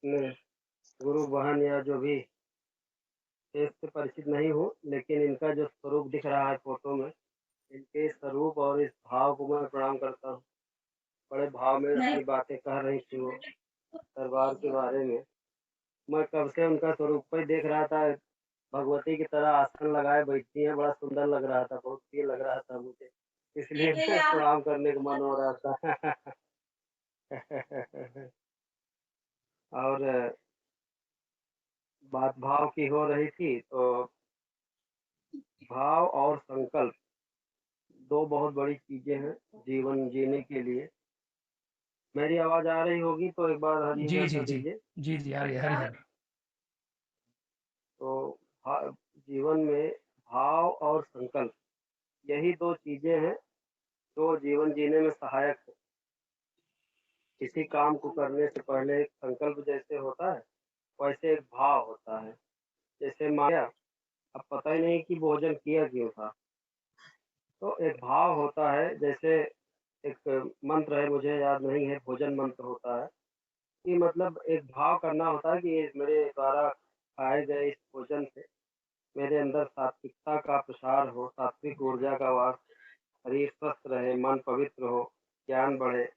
अपने गुरु बहन या जो भी फेस से परिचित नहीं हूँ, लेकिन इनका जो स्वरूप दिख रहा है फ़ोटो में, इनके स्वरूप और इस भाव को मैं प्रणाम करता हूँ। बड़े भाव में अपनी बातें कह रही थी वो, दरबार के बारे में। मैं कब से उनका स्वरूप को ही देख रहा था, भगवती की तरह आसन लगाए बैठी हैं, बड़ा सुंदर लग रहा था, बहुत प्रिय लग रहा था मुझे। इसलिए मैं प्रणाम करने का मन हो रहा था। और बात भाव की हो रही थी, तो भाव और संकल्प 2 बहुत बड़ी चीज़ें हैं जीवन जीने के लिए। मेरी आवाज़ आ रही होगी तो एक बार हरी जी, हर जी, कर जी। दीजिए। जी, जी, आ रही है, हरी-हर। तो भा जीवन में भाव और संकल्प यही 2 चीज़ें हैं जो जीवन जीने में सहायक है। किसी काम को करने से पहले एक संकल्प जैसे होता है, वैसे एक भाव होता है। जैसे माया, अब पता ही नहीं कि भोजन किया क्यों था, तो एक भाव होता है। जैसे एक मंत्र है, मुझे याद नहीं है, भोजन मंत्र होता है कि मतलब एक भाव करना होता है कि ये मेरे द्वारा खाए गए इस भोजन से मेरे अंदर सात्विकता का प्रसार हो, सात्विक ऊर्जा का वास, शरीर स्वस्थ रहे, मन पवित्र हो, ज्ञान बढ़े।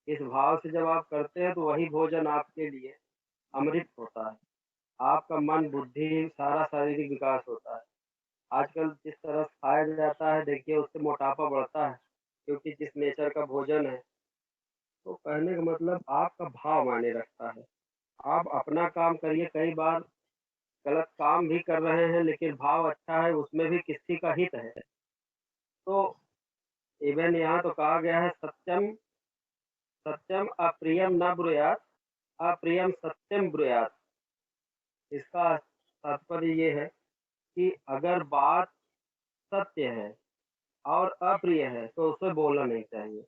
इस भाव से जब आप करते हैं तो वही भोजन आपके लिए अमृत होता है। आपका मन, बुद्धि, सारा शारीरिक विकास होता है। आजकल जिस तरह से खाया जाता है, देखिए उससे मोटापा बढ़ता है, क्योंकि जिस नेचर का भोजन है। तो कहने का मतलब आपका भाव मायने रखता है। आप अपना काम करिए, कई बार गलत काम भी कर रहे हैं लेकिन भाव अच्छा है, उसमें भी किसी का हित है। तो इवन यहाँ तो कहा गया है, सत्यम सत्यम अप्रियम न ब्रूयात, अप्रियम सत्यम ब्रूयात। इसका तात्पर्य ये है कि अगर बात सत्य है और अप्रिय है तो उसे बोलना नहीं चाहिए,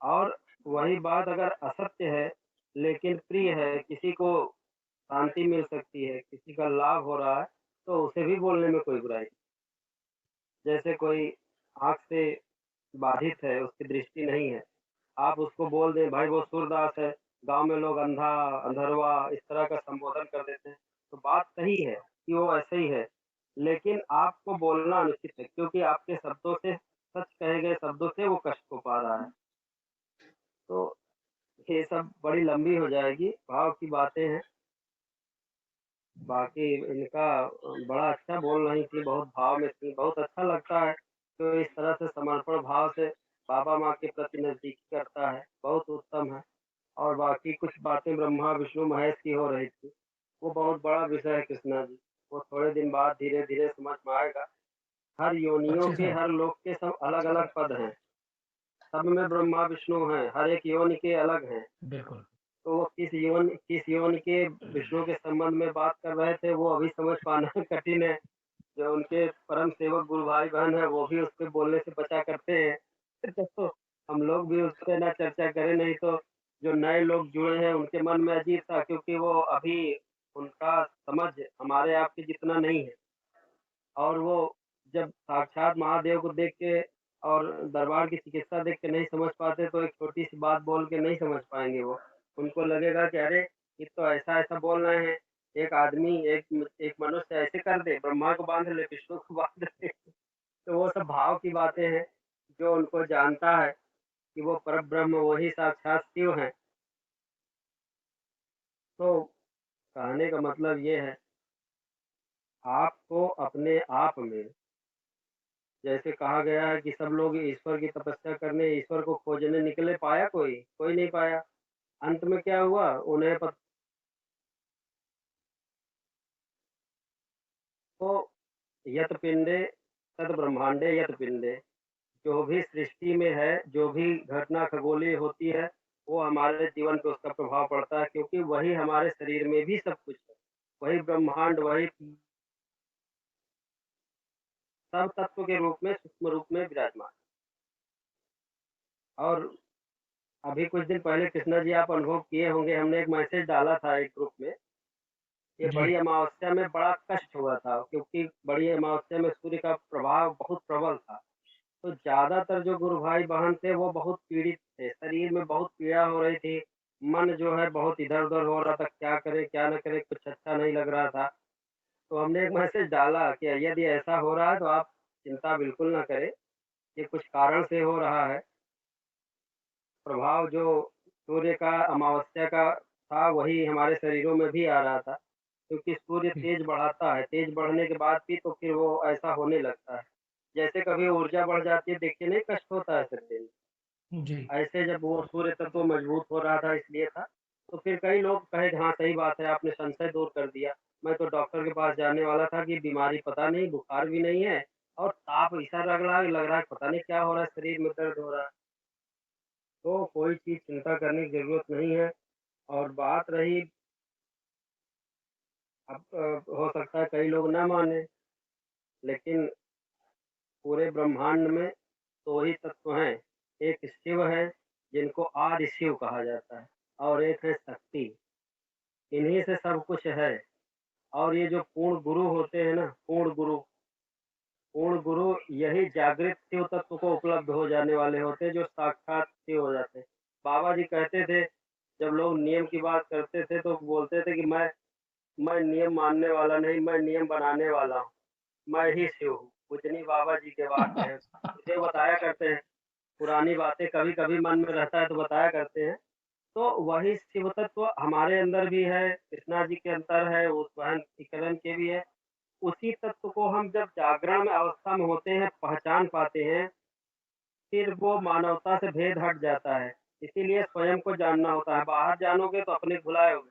और वही बात अगर असत्य है लेकिन प्रिय है, किसी को शांति मिल सकती है, किसी का लाभ हो रहा है, तो उसे भी बोलने में कोई बुराई नहीं। जैसे कोई आँख से बाधित है, उसकी दृष्टि नहीं है, आप उसको बोल दें भाई वो सूरदास है, गाँव में लोग अंधा, अंधरवा इस तरह का संबोधन कर देते हैं, तो बात सही है कि वो ऐसे ही है, लेकिन आपको बोलना अनुचित है, क्योंकि आपके शब्दों से, सच कहे गए शब्दों से वो कष्ट को पा रहा है। तो ये सब बड़ी लंबी हो जाएगी, भाव की बातें हैं। बाकी इनका बड़ा अच्छा बोल रही थी, बहुत भाव में थी, बहुत अच्छा लगता है। तो इस तरह से समर्पण भाव से बाबा माँ के प्रति नज़दीकी करता है, बहुत उत्तम है। और बाकी कुछ बातें ब्रह्मा, विष्णु, महेश की हो रही थी, वो बहुत बड़ा विषय है कृष्णा जी। वो थोड़े दिन बाद धीरे-धीरे समझ में आएगा। हर योनियों अच्छे के, से। हर लोक के सब अलग-अलग पद हैं। सब में ब्रह्मा, विष्णु हैं, हर एक योनि के अलग हैं। बिल्कुल। तो वो किस योनि के विष्णु के संबंध में बात कर रहे थे, वो अभी समझ पाना कठिन है। जो उनके परम सेवक गुरु भाई बहन है, वो भी उस पे बोलने से बचा करते हैं। तो हम लोग भी उस पे ना चर्चा करें, नहीं तो जो नए लोग जुड़े हैं उनके मन में अजीब था, क्योंकि वो अभी उनका समझ हमारे आपके जितना नहीं है। और वो जब साक्षात महादेव को देख के और दरबार की चिकित्सा देख के नहीं समझ पाते, तो एक छोटी सी बात बोल के नहीं समझ पाएंगे वो। उनको लगेगा कि अरे ये तो ऐसा ऐसा बोल रहे हैं, एक आदमी, एक मनुष्य ऐसे कर दे, ब्रह्मा को बांध ले, विष्णु को बांध ले। तो वो सब भाव की बातें हैं। जो उनको जानता है कि वो परब्रह्म, वही साक्षात शिव हैं। तो कहने का मतलब ये है, आपको अपने आप में, जैसे कहा गया है कि सब लोग ईश्वर की तपस्या करने, ईश्वर को खोजने निकले, पाया कोई? कोई नहीं पाया। अंत में क्या हुआ? उन्हें तो यत पिंडे तद ब्रह्मांडे यत पिंडे, जो भी सृष्टि में है, जो भी घटना खगोलीय होती है, वो हमारे जीवन पे उसका प्रभाव पड़ता है, क्योंकि वही हमारे शरीर में भी सब कुछ है। वही ब्रह्मांड, वही सब तत्व के रूप में, सूक्ष्म रूप में विराजमान। और अभी कुछ दिन पहले कृष्णा जी आप अनुभव किए होंगे, हमने एक मैसेज डाला था एक ग्रुप में। ये जी। बड़ी अमावस्या में बड़ा कष्ट हुआ था, क्योंकि बड़ी अमावस्या में सूर्य का प्रभाव बहुत प्रबल था। तो ज़्यादातर जो गुरु भाई बहन थे वो बहुत पीड़ित थे, शरीर में बहुत पीड़ा हो रही थी, मन जो है बहुत इधर-उधर हो रहा था, क्या करें, क्या ना करें, कुछ अच्छा नहीं लग रहा था। तो हमने एक मैसेज डाला कि यदि ऐसा हो रहा है तो आप चिंता बिल्कुल ना करें, ये कुछ कारण से हो रहा है। प्रभाव जो सूर्य का अमावस्या का था, वही हमारे शरीरों में भी आ रहा था, क्योंकि सूर्य जी, तेज बढ़ाता है, तेज बढ़ने के बाद भी तो फिर वो ऐसा होने लगता है। जैसे कभी ऊर्जा बढ़ जाती है, देखिए नहीं कष्ट होता है शरीर में, जी। ऐसे जब वो सूर्य तत्व मजबूत हो रहा था इसलिए था। तो फिर कई लोग कहे हाँ, सही बात है, आपने संशय दूर कर दिया। मैं तो डॉक्टर के पास जाने वाला था कि बीमारी पता नहीं, बुखार भी नहीं है और ताप ऐसा लग रहा है पता नहीं क्या हो रहा है, शरीर में दर्द हो रहा है। तो कोई चीज़ चिंता करने की ज़रूरत नहीं है। और बात रही, अब हो सकता है कई लोग ना माने, लेकिन पूरे ब्रह्मांड में 2 ही तत्व हैं, एक शिव है, जिनको आदि शिव कहा जाता है, और एक है शक्ति। इन्हीं से सब कुछ है। और ये जो पूर्ण गुरु होते हैं ना, पूर्ण गुरु यही जागृत शिव तत्व को उपलब्ध हो जाने वाले होते हैं, जो साक्षात शिव हो जाते हैं। बाबा जी कहते थे, जब लोग नियम की बात करते थे तो बोलते थे कि मैं नियम मानने वाला नहीं, मैं नियम बनाने वाला हूँ, मैं ही शिव हूँ। पूजनी बाबा जी के वाक्य हैं। मुझे बताया करते हैं, पुरानी बातें कभी-कभी मन में रहता है तो बताया करते हैं। तो वही शिव तत्व हमारे अंदर भी है, कृष्णा जी के अंदर है, उस बहन किरण के भी है। उसी तत्व को हम जब जागरण में अवस्था में होते हैं, पहचान पाते हैं, फिर वो मानवता से भेद हट जाता है। इसीलिए स्वयं को जानना होता है, बाहर जानोगे तो अपने भुलाओगे।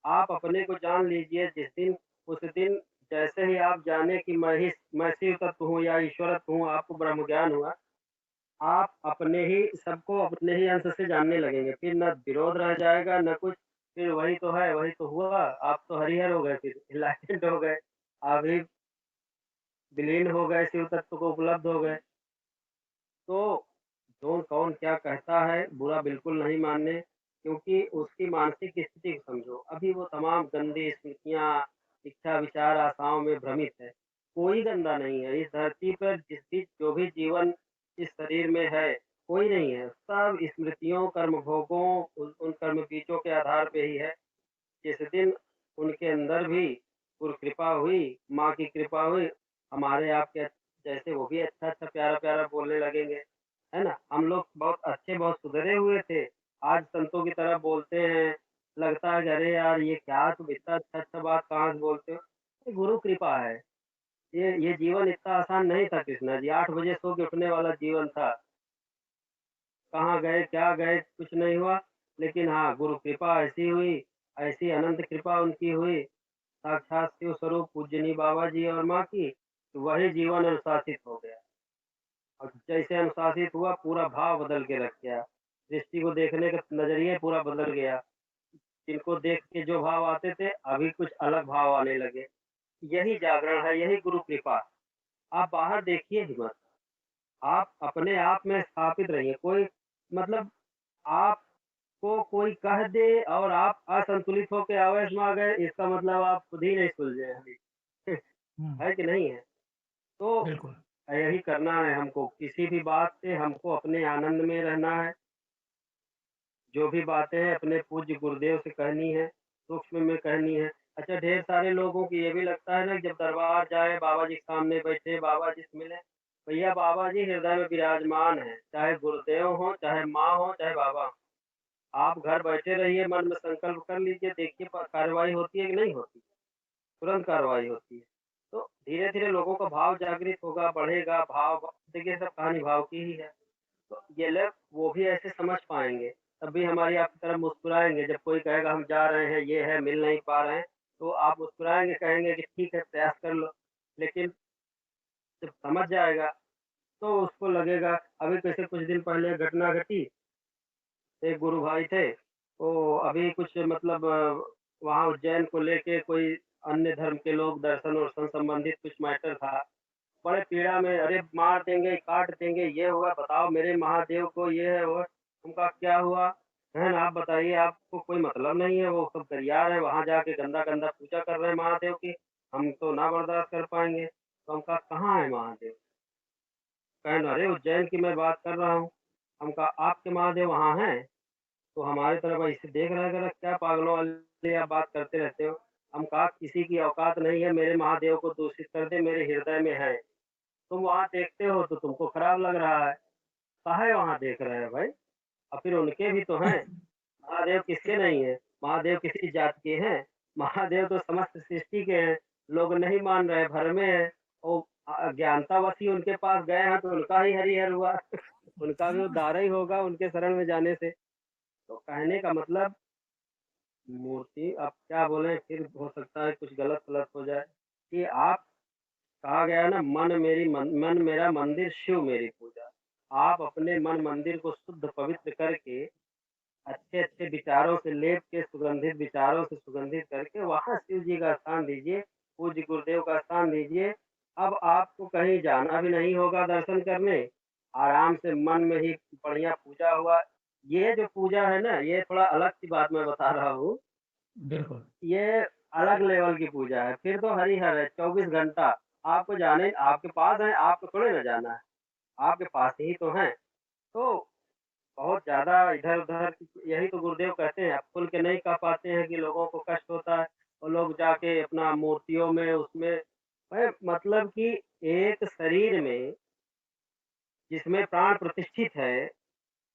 आप अपने को जान लीजिए, जिस दिन उस दिन जैसे ही आप जाने कि मैं शिव तत्व हूँ या ईश्वरत्व हूँ, आपको ब्रह्म ज्ञान हुआ, आप अपने ही सबको अपने ही अंश से जानने लगेंगे। फिर न विरोध रह जाएगा, न कुछ, फिर वही तो है, वही तो हुआ, आप तो हरिहर हो गए, फिर एनलाइटेंड हो गए, आप ही विलीन हो गए, शिव तत्व को उपलब्ध हो गए। तो जो कौन क्या कहता है, बुरा बिल्कुल नहीं मानने, क्योंकि उसकी मानसिक स्थिति को समझो। अभी वो तमाम गंदी स्मृतियाँ, इच्छा, विचार, आशाओं में भ्रमित है। कोई गंदा नहीं है। इस धरती पर जो भी जीवन इस शरीर में है, कोई नहीं है। सब स्मृतियों, कर्म भोगों, उन कर्म बीजों के आधार पे ही है। जिस दिन उनके अंदर भी गुरु कृपा हुई, माँ की कृपा हुई, हमारे आपके जैसे वो भी अच्छा-अच्छा, प्यारा-प्यारा बोलने लगेंगे, है ना? हम लोग बहुत अच्छे, बहुत सुधरे हुए थे, आज संतों की तरह बोलते हैं, लगता है कि अरे यार! ये क्या तुम इतना अच्छा-अच्छा बात कहाँ से बोलते हो? ये गुरु कृपा है। ये जीवन इतना आसान नहीं था कृष्णा जी, 8 बजे सो के उठने वाला जीवन था। कहाँ गए, क्या गए, कुछ नहीं हुआ। लेकिन हाँ, गुरु कृपा ऐसी हुई, ऐसी अनंत कृपा उनकी हुई, साक्षात शिव स्वरूप पूज्यनीय बाबा जी और माँ की, तो वही जीवन अनुशासित हो गया। और जैसे अनुशासित हुआ, पूरा भाव बदल के रख गया। दृष्टि को देखने का नज़रिया पूरा बदल गया। जिनको देख के जो भाव आते थे, अभी कुछ अलग भाव आने लगे। यही जागरण है, यही गुरु कृपा। आप बाहर देखिए ही मत। आप अपने आप में स्थापित रहिए। कोई मतलब आपको कोई कह दे और आप असंतुलित होके आवेश में आ गए, इसका मतलब आप खुद ही नहीं सुलझे हैं अभी। हुँ, है कि नहीं है? तो बिल्कुल। यही करना है हमको, किसी भी बात से हमको अपने आनंद में रहना है। जो भी बातें हैं अपने पूज्य गुरुदेव से कहनी है, सूक्ष्म में कहनी है। अच्छा, ढेर सारे लोगों को ये भी लगता है ना कि जब दरबार जाए, बाबा जी के सामने बैठे, बाबा जी से मिले। भैया बाबा जी हृदय में विराजमान हैं, चाहे गुरुदेव हों, चाहे माँ हो, चाहे बाबा हों। आप घर बैठे रहिए, मन में संकल्प कर लीजिए, देखिए कार्रवाई होती है कि नहीं होती? तुरंत कार्रवाई होती है। तो धीरे-धीरे लोगों का भाव जागृत होगा, बढ़ेगा भाव। देखिए सब कहानी भाव की ही है। तो ये लोग वो भी ऐसे समझ पाएँगे, तब भी हमारी आपकी तरफ मुस्कुराएँगे। जब कोई कहेगा हम जा रहे हैं, ये है, मिल नहीं पा रहे हैं, तो आप मुस्कुराएँगे, कहेंगे कि ठीक है, प्रयास कर लो। लेकिन जब समझ जाएगा, तो उसको लगेगा। अभी जैसे कुछ दिन पहले घटना घटी, एक गुरु भाई थे, तो अभी कुछ मतलब वहाँ उज्जैन को लेके कोई अन्य धर्म के लोग दर्शन-वर्शन संबंधित कुछ मैटर था। बड़े पीड़ा में, अरे मार देंगे, काट देंगे, ये हुआ, बताओ मेरे महादेव को ये है, वो है। उनका क्या हुआ? बहन आप बताइए, आपको कोई मतलब नहीं है, वो सब गरियार है, वहाँ जाके गंदा-गंदा पूजा कर रहे हैं महादेव की, हम तो ना बर्दाश्त कर पाएँगे। तो हम कहा कहाँ है महादेव? कहें अरे उज्जैन की मैं बात कर रहा हूँ। हम कहा आपके महादेव वहाँ हैं? तो हमारी तरफ ऐसे देख रहा है, कह रहा क्या पागलों वाली आप बात करते रहते हो? हम कहा किसी की औकात नहीं है मेरे महादेव को दूषित कर दे, मेरे हृदय में है। तुम वहाँ देखते हो तो तुमको खराब लग रहा है। काहे वहाँ देख रहे हैं भाई? और फिर उनके भी तो हैं। महादेव किसके नहीं है? महादेव किसी जात के हैं? महादेव तो समस्त सृष्टि के हैं। लोग नहीं मान रहे, भ्रमे हैं। वो अज्ञानतावश ही उनके पास गए हैं तो उनका ही हरिहर हुआ। उनका भी उद्धार ही होगा उनके शरण में जाने से। तो कहने का मतलब मूर्ति अब क्या बोले, फिर हो सकता है कुछ गलत-सलत हो जाए कि आप कहा गया है ना, मन मेरा मंदिर, शिव मेरी पूजा। आप अपने मन मंदिर को शुद्ध पवित्र करके अच्छे-अच्छे विचारों से लेप के, सुगंधित विचारों से सुगंधित करके वहाँ शिव जी का स्थान दीजिए, पूज्य गुरुदेव का स्थान दीजिए। अब आपको कहीं जाना भी नहीं होगा दर्शन करने, आराम से मन में ही बढ़िया पूजा हुआ। ये जो पूजा है ना, ये थोड़ा अलग सी बात मैं बता रहा हूँ। बिल्कुल। ये अलग लेवल की पूजा है, फिर तो हरिहर है 24 घंटा। आपको जाने आपके पास है, आपको थोड़े ना जाना है, आपके पास ही तो हैं। तो बहुत ज़्यादा इधर-उधर यही तो गुरुदेव कहते हैं, आप खुल के नहीं कह पाते हैं कि लोगों को कष्ट होता है और लोग जाके अपना मूर्तियों में उसमें मतलब कि एक शरीर में जिसमें प्राण प्रतिष्ठित है,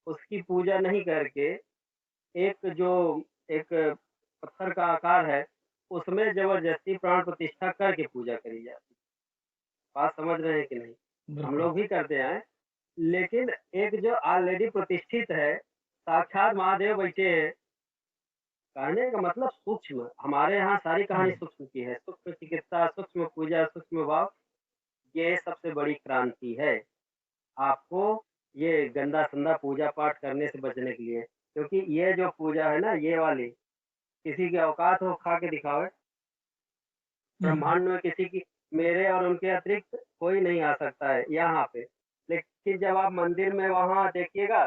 उसकी पूजा नहीं करके एक जो एक पत्थर का आकार है, उसमें ज़बरदस्ती प्राण प्रतिष्ठा करके पूजा करी जाती है। बात समझ रहे हैं कि नहीं? हम बिल्कुल। लोग भी करते हैं, लेकिन एक जो ऑलरेडी प्रतिष्ठित है, साक्षात महादेव बैठे हैं, कहने का मतलब सूक्ष्म, हमारे यहाँ सारी कहानी हुँ, सूक्ष्म की है। सूक्ष्म चिकित्सा, सूक्ष्म पूजा, सूक्ष्म भाव, ये सबसे बड़ी क्रांति है। आपको ये गंदा-संदा पूजा-पाठ करने से बचने के लिए। क्योंकि ये जो पूजा है ना, ये वाली, किसी की औकात हो खा के दिखावे, हुँ, ब्रह्मांड में किसी की मेरे और उनके अतिरिक्त कोई नहीं आ सकता है यहाँ पे। लेकिन जब आप मंदिर में वहाँ देखिएगा,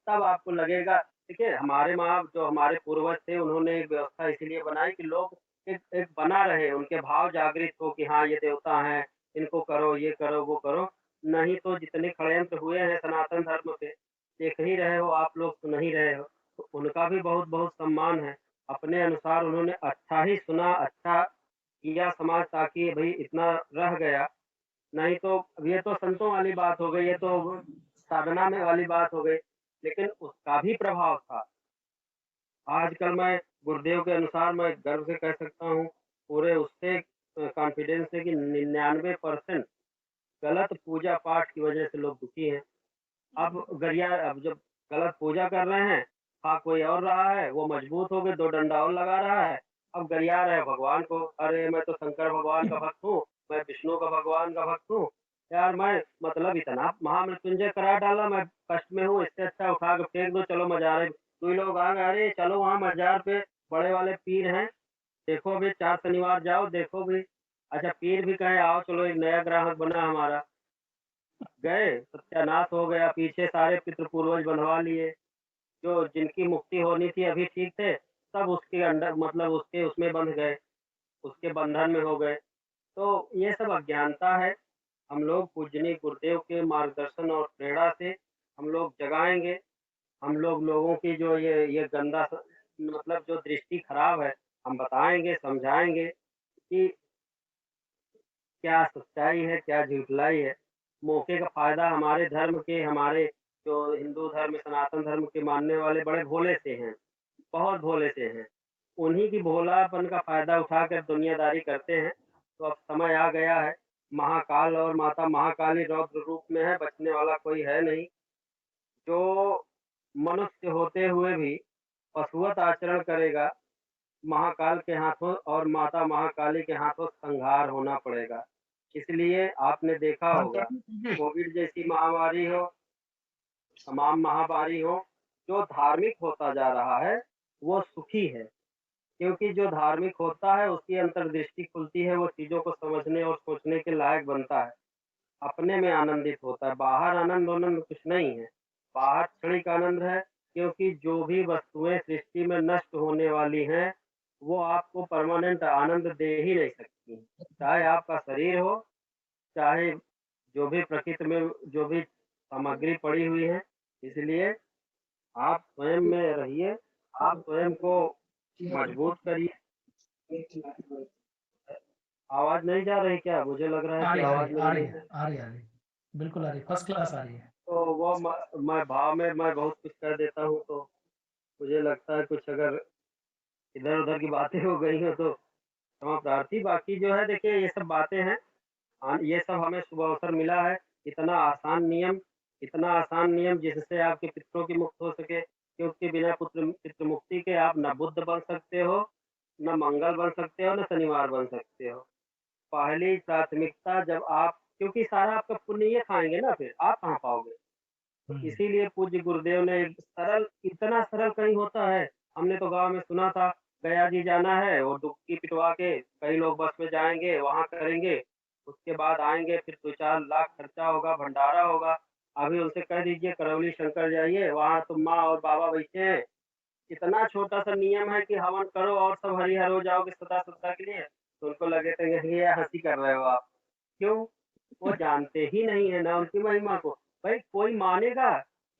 तब आपको लगेगा देखिए हमारे माँ जो हमारे पूर्वज थे उन्होंने एक व्यवस्था इसीलिए बनाई कि लोग एक एक बना रहे, उनके भाव जागृत हो कि हाँ, ये देवता हैं, इनको करो, ये करो, वो करो। नहीं तो जितने षड्यंत्र हुए हैं सनातन धर्म पे, देख ही रहे हो आप लोग, सुन ही रहे हो। तो उनका भी बहुत-बहुत सम्मान है। अपने अनुसार उन्होंने अच्छा ही सुना, अच्छा किया समाज ताकि भई इतना रह गया, नहीं तो अब ये तो संतों वाली बात हो गई, ये तो साधना में वाली बात हो गई, लेकिन उसका भी प्रभाव था। आजकल मैं गुरुदेव के अनुसार मैं गर्व से कह सकता हूँ, पूरे उससे कॉन्फिडेंस है कि 99% गलत पूजा-पाठ की वजह से लोग दुखी हैं। अब जब गलत पूजा कर रहे हैं, खा कोई और रहा है, वो मजबूत हो के 2 डंडा और लगा रहा है, अब गरिया रहे भगवान को, "अरे! मैं तो शंकर भगवान का भक्त हूँ, मैं विष्णु का भगवान का भक्त हूँ। यार मैं मतलब इतना महामृत्युंजय करा डाला, मैं कष्ट में हूँ, इससे अच्छा उठा के फेंक दो, चलो मज़ारे।" कोई लोग आ गए, "अरे! चलो वहाँ मज़ार पे बड़े वाले पीर हैं, देखो अभी 4 शनिवार जाओ, देखो भी।" अच्छा पीर भी कहे, "आओ चलो एक नया ग्राहक बना हमारा।" गए, सत्यानाश हो गया, पीछे सारे पितृ पूर्वज बँधवा लिए, जो जिनकी मुक्ति होनी थी अभी ठीक थे, सब उसके अंडर मतलब उसके उसमें बंध गए, उसके बंधन में हो गए। तो ये सब अज्ञानता है। हम लोग पूजनीय गुरुदेव के मार्गदर्शन और प्रेरणा से हम लोग जगाएँगे, हम लोग लोगों की जो ये गंदा मतलब जो दृष्टि खराब है, हम बताएँगे, समझाएँगे कि क्या सच्चाई है, क्या झुठलाई है। मौके का फ़ायदा हमारे धर्म के, हमारे जो हिंदू धर्म, सनातन धर्म के मानने वाले बड़े भोले से हैं, बहुत भोले से हैं। उन्हीं की भोलापन का फ़ायदा उठाकर दुनियादारी करते हैं। तो अब समय आ गया है, महाकाल और माता महाकाली रौद्र रूप में है, बचने वाला कोई है नहीं। जो मनुष्य होते हुए भी पशुवत आचरण करेगा, महाकाल के हाथों और माता महाकाली के हाथों संहार होना पड़ेगा। इसलिए आपने देखा होगा, कोविड जैसी महामारी हो, तमाम महामारी हो, जो धार्मिक होता जा रहा है, वो सुखी है। क्योंकि जो धार्मिक होता है, उसकी अंतर्दृष्टि खुलती है, वो चीज़ों को समझने और सोचने के लायक बनता है। अपने में आनंदित होता है, बाहर आनंद-वानंद कुछ नहीं है। बाहर क्षणिक आनंद है, क्योंकि जो भी वस्तुएँ सृष्टि में नष्ट होने वाली हैं, वो आपको परमानेंट आनंद दे ही नहीं सकती। चाहे आपका शरीर हो, चाहे जो भी प्रकृति में जो भी सामग्री पड़ी हुई है, इसलिए आप स्वयं में रहिए, आप स्वयं को मजबूत करिए। आवाज़ नहीं जा रही क्या? मुझे लग रहा है आ कि रही आ रही आवाज़ आ मेरी रही नहीं है आ रही आ रही बिल्कुल आ रही, फर्स्ट क्लास आ रही है। तो वो मैं भाव में मैं बहुत कुछ कह देता हूँ, तो मुझे लगता है कुछ अगर इधर-उधर की बातें हो गई हो तो क्षमा प्रार्थी। बाकी जो है देखिए ये सब बातें हैं। हाँ, ये सब हमें शुभ अवसर मिला है। इतना आसान नियम इतना आसान नियम जिससे आपके पितरों की मुक्त हो सके, क्योंकि बिना पुत्र पितृ मुक्ति के आप ना बुध बन सकते हो, ना मंगल बन सकते हो, ना शनिवार बन सकते हो। पहली प्राथमिकता जब आप क्योंकि सारा आपका पुण्य ये खाएँगे ना फिर, आप कहाँ पाओगे? तो हुँ, इसीलिए पूज्य गुरुदेव ने एक सरल इतना सरल कहीं होता है। हमने तो गाँव में सुना था, गया जी जाना है, वो डुबकी पिटवा के कई लोग बस में जाएँगे, वहाँ करेंगे, उसके बाद आएँगे, फिर 2-4 लाख खर्चा होगा, भंडारा होगा। अभी उनसे कह दीजिए करौली शंकर जाइए, वहाँ तो माँ और बाबा बैठे हैं। इतना छोटा-सा नियम है कि हवन करो और सब हरिहर हो जाओगे सदा-सदा के लिए। तो उनको लगेगा ये हँसी कर रहे हो आप। क्यों? वो जानते ही नहीं है ना उनकी महिमा को। भाई कोई मानेगा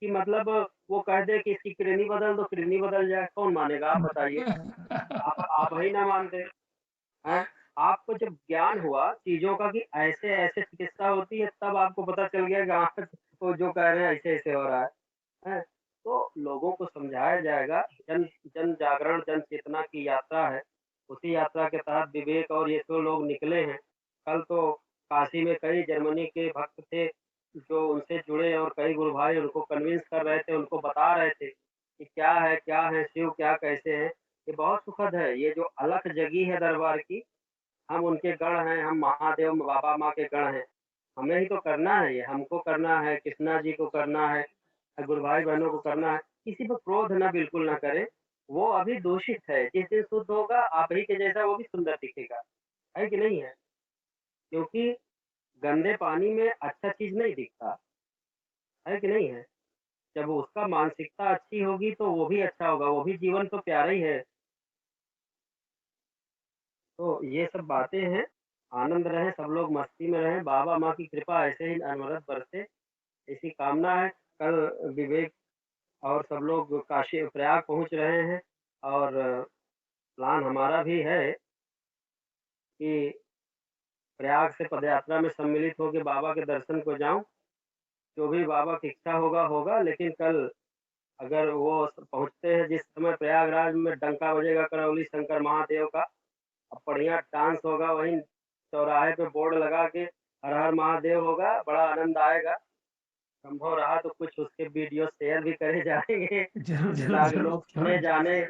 कि मतलब वो कह दे कि इसकी किडनी बदल दो, किडनी बदल जाए, कौन मानेगा आप बताइए? आप ही ना मानते, हैं? आपको जब ज्ञान हुआ चीज़ों का कि ऐसे-ऐसे चिकित्सा होती है, तब आपको पता चल गया कि हाँ, वो जो कह रहे हैं ऐसे-ऐसे हो रहा है। हैं? तो लोगों को समझाया जाएगा, जन जन जागरण, जन चेतना की यात्रा है। उसी यात्रा के तहत विवेक और ये जो लोग निकले हैं। कल तो काशी में कई जर्मनी के भक्त थे, जो उनसे जुड़े और कई गुरु भाई उनको कन्विंस कर रहे थे, उनको बता रहे थे कि क्या है शिव, क्या कैसे है। ये बहुत सुखद है, ये जो अलख जगी है दरबार की, हम उनके गण हैं, हम महादेव बाबा माँ के गण हैं। हमें ही तो करना है ये, हमको करना है, कृष्णा जी को करना है, गुरु भाई बहनों को करना है। किसी पे क्रोध ना बिल्कुल ना करें, वो अभी दूषित है। जिस दिन शुद्ध होगा, आप ही के जैसा वो भी सुंदर दिखेगा, है कि नहीं है? क्योंकि गंदे पानी में अच्छा चीज़ नहीं दिखता, है कि नहीं है? जब उसका मानसिकता अच्छी होगी तो वो भी अच्छा होगा, वो भी जीवन तो प्यारा ही है। तो ये सब बातें हैं, आनंद रहें, सब लोग मस्ती में रहें, बाबा माँ की कृपा ऐसे ही अनवरत बरसे, ऐसी कामना है। कल विवेक और सब लोग काशी प्रयाग पहुँच रहे हैं और प्लान हमारा भी है कि प्रयाग से पदयात्रा में सम्मिलित होके बाबा के दर्शन को जाऊँ। जो भी बाबा की इच्छा होगा, होगा लेकिन कल अगर वो पहुँचते हैं जिस समय प्रयागराज में डंका बजेगा करौली शंकर महादेव का, अब बढ़िया डांस होगा वहीं चौराहे पे बोर्ड लगा के हर हर महादेव होगा, बड़ा आनंद आएगा। संभव रहा तो कुछ उसके वीडियो शेयर भी करे जाएँगे ज़रूर, ज़रूर, ताकि ज़रूर, लोग क्यों सुने नहीं? जाने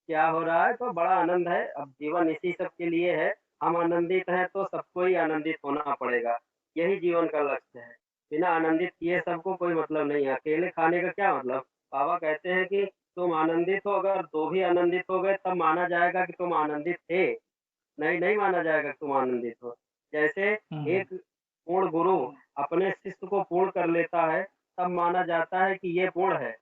क्या हो रहा है, तो बड़ा आनंद है। अब जीवन इसी सब के लिए है, हम आनंदित हैं तो सबको ही आनंदित होना पड़ेगा, यही जीवन का लक्ष्य है। बिना आनंदित किए सबको कोई मतलब नहीं है, अकेले खाने का क्या मतलब? बाबा कहते हैं कि तुम आनंदित हो, अगर 2 भी आनंदित हो गए तब माना जाएगा कि तुम आनंदित थे। नहीं माना जाएगा कि तुम आनंदित हो। जैसे हुँ, एक पूर्ण गुरु अपने शिष्य को पूर्ण कर लेता है, तब माना जाता है कि ये पूर्ण है।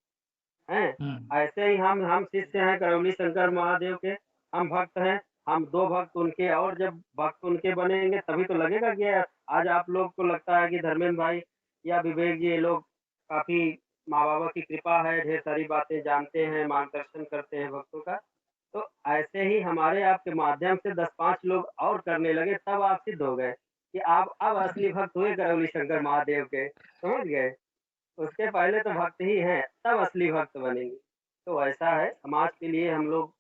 हैं? हुँ, ऐसे ही हम शिष्य हैं करौली शंकर महादेव के, हम भक्त हैं, हम 2 भक्त उनके और जब भक्त उनके बनेंगे तभी तो लगेगा कि आज आप लोग को लगता है कि धर्मेंद्र भाई या विवेक जी ये लोग काफ़ी माँ-बाबा की कृपा है, ढेर सारी बातें जानते हैं, मार्गदर्शन करते हैं भक्तों का। तो ऐसे ही हमारे आपके माध्यम से 10-5 लोग और करने लगे तब आप सिद्ध हो गए कि आप अब असली भक्त हुए करौली शंकर महादेव के, समझ गए? उसके पहले तो भक्त ही हैं, तब असली भक्त बनेंगे। तो ऐसा है, समाज के लिए हम लोग